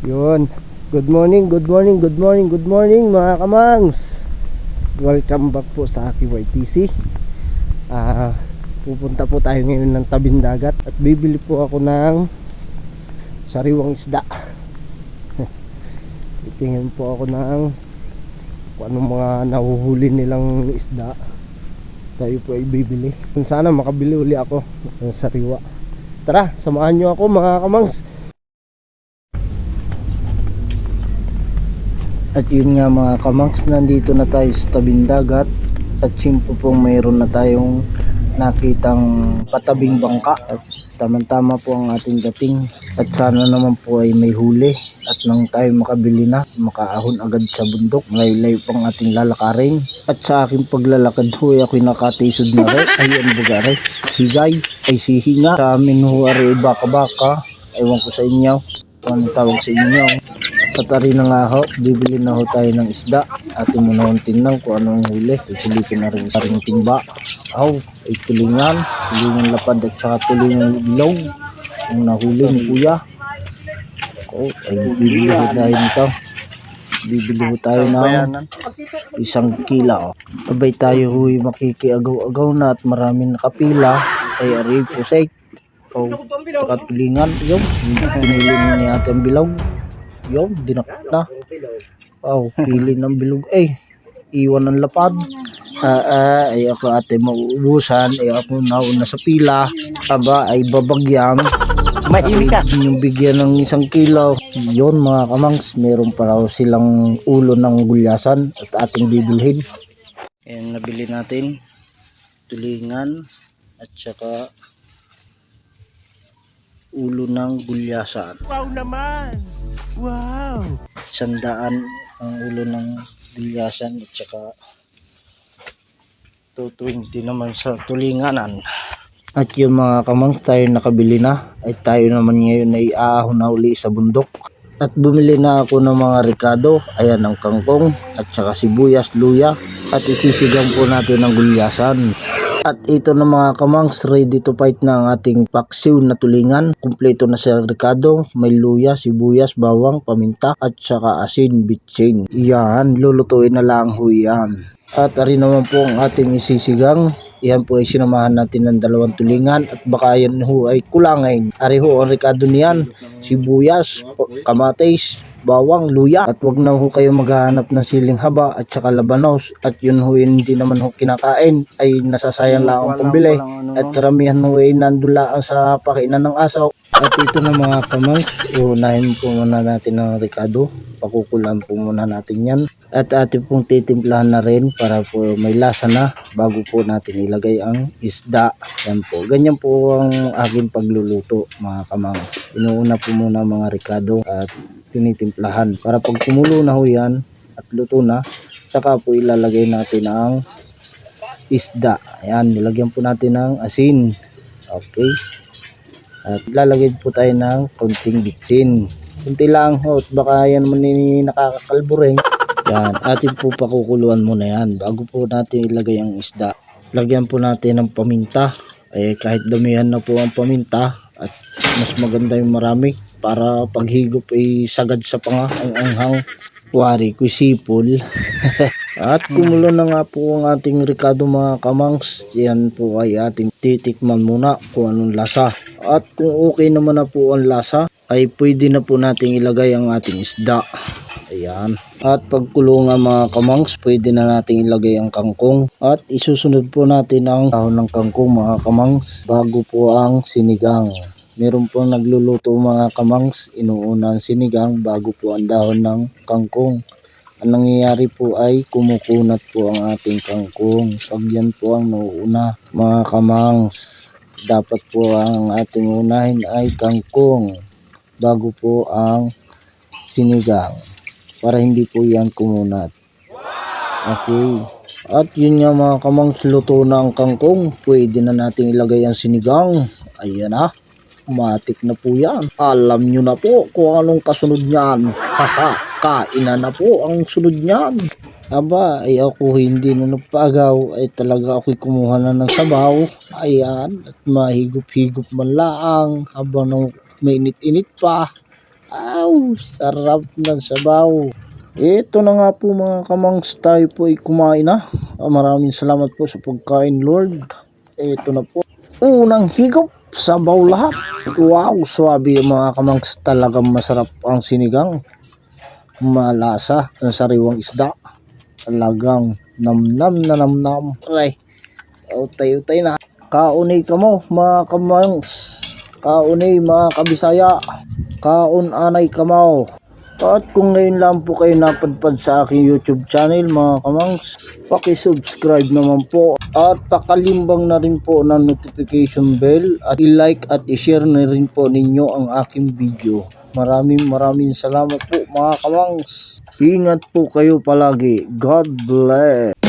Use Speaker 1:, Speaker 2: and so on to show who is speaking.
Speaker 1: Yun. Good morning, good morning, good morning, good morning mga kamangs. Welcome back po sa aking YTC. Pupunta po tayo ngayon ng tabing dagat at bibili po ako ng sariwang isda. Itingin po ako ng kung anong mga nahuhuli nilang isda. Tayo po ay bibili. Sana makabili uli ako ng sariwa. Tara, samahan nyo ako mga kamangs. At yun nga mga kamangs, nandito na tayo sa tabing dagat. At simpo pong mayroon na tayong nakitang patabing bangka. At tamang-tama po ang ating dating. At sana naman po ay may huli. At nang tayo makabili na, makaahon agad sa bundok. Layo-layo pang ating lalakarin. At sa aking paglalakad ho, ako'y nakatisod na rin. Ay, ano ba rin? Sigay, ay sihinga. Sa amin ho, ari baka-baka. Ewan ko sa inyo. Anong tawag sa inyo? Patari na nga ho, bibili na ho tayo ng isda. Atin muna hong tingnan kung anong huli. Tusilipin na rin isang timba. Ay tulingan lapad at saka tulingan ilaw. Ang nahuli ni kuya. Ay bibili ho tayo nito. Bibili ho tayo ng 1 kilo. Abay tayo huy makikiagaw-agaw na at maraming nakapila. Ay ari pusay. Saka tulingan. Yung pinili na ni ate ang bilog. Yung dinakot na. Pili ng bilog. Iwan ng lapad. Ay ako ate mauubusan. Ay ako nauna sa pila. Aba ay babagyan. Mahili ka. Yung bigyan ng 1 kilo. Yun mga kamangs, meron pa raw silang ulo ng gulyasan at ating bibilhin. Ayan, nabili natin tulingan at saka ulo ng gulyasan. Wow naman! Wow! 100 ang ulo ng gulyasan at saka 220 naman sa tulinganan. At yung mga kamangs, tayo nakabili na. At tayo naman ngayon ay aahon na uli sa bundok. At bumili na ako ng mga ricado. Ayan ang kangkong at saka sibuyas, luya. At isisigang po natin ang gulyasan. At ito na mga kamangs, ready to fight na ang ating paksiw na tulingan. Kumpleto na sa ricado, may luya, sibuyas, bawang, paminta at saka asin, bitsin. Yan, lulutuin na lang ho yan. At ari naman po ang ating isisigang. Yan po ay sinamahan natin ng 2 tulingan at baka yan ho ay kulangin. Ari ho ang ricado niyan, sibuyas, kamatis, bawang, luya. At wag na ho kayo maghahanap ng siling haba at saka labanos. At yun ho hindi naman ho kinakain, ay nasasayang lang ang pambili. At karamihan ho ay nandula sa pakainan ng aso. At ito na mga kamangs, unahin po muna natin ang ricado. Pakukulan po muna natin yan. At atin pong titimplahan na rin para po may lasa na bago po natin ilagay ang isda. Yan po. Ganyan po ang aking pagluluto mga kamangs. Inuuna po muna mga ricado at tinitimplahan. Para pag kumulo na ho yan at luto na, saka po ilalagay natin ang isda. Ayan, nilagyan po natin ng asin. Okay. At lalagay po tayo ng konting bitsin. Kunti lang ho, baka yan naman nakakakalbureng. Yan, atin po pakukuluan muna yan bago po natin ilagay ang isda. Lagyan po natin ng paminta. Kahit damihan na po ang paminta at mas maganda yung marami para paghigop ay sagad sa panga ang anghang. Wari ko sipol. At kumulo na nga po ang ating ricado mga kamangs. Yan po ay ating titikman muna kung anong lasa. At kung okay naman na po ang lasa, ay pwede na po natin ilagay ang ating isda. Ayan. At pagkulo nga mga kamangs, pwede na natin ilagay ang kangkong. At isusunod po natin ang dahon ng kangkong mga kamangs bago po ang sinigang. Meron po nagluluto mga kamangs, inuuna ang sinigang bago po ang dahon ng kangkong. Ang nangyayari po ay kumukunat po ang ating kangkong. Pag yan po ang nauuna mga kamangs, dapat po ang ating unahin ay kangkong bago po ang sinigang. Para hindi po yan kumunat. Okay. At yun nga mga kamangs, luto na ang kangkong. Pwede na natin ilagay ang sinigang. Ayan na. Matik na po yan. Alam nyo na po kung anong kasunod niyan. Haha, kainan na po ang sunod niyan. Aba, ay ako hindi na nagpagaw. Ay talaga ako'y kumuha na ng sabaw. Ayan. At mahigop-higop man laang. Habang mainit-init pa. Sarap ng sabaw. Ito na nga po mga kamangs, tayo po ay kumain na. Maraming salamat po sa pagkain, Lord. Ito na po. Unang higop, sabaw lahat. Wow, swabe mga kamangs. Talagang masarap ang sinigang. Malasa ang sariwang isda. Talagang namnam na namnam. Aray, utay-utay na. Kaunay ka mo mga kamangs. Kaunay mga kabisaya. Kaon anay kamaw. At kung ngayon lang po kayo napadpad sa aking YouTube channel mga kamangs, paki-subscribe naman po at pakalimbang na rin po ng notification bell at i-like at i-share na rin po ninyo ang aking video. Maraming salamat po mga kamangs. Ingat po kayo palagi. God bless.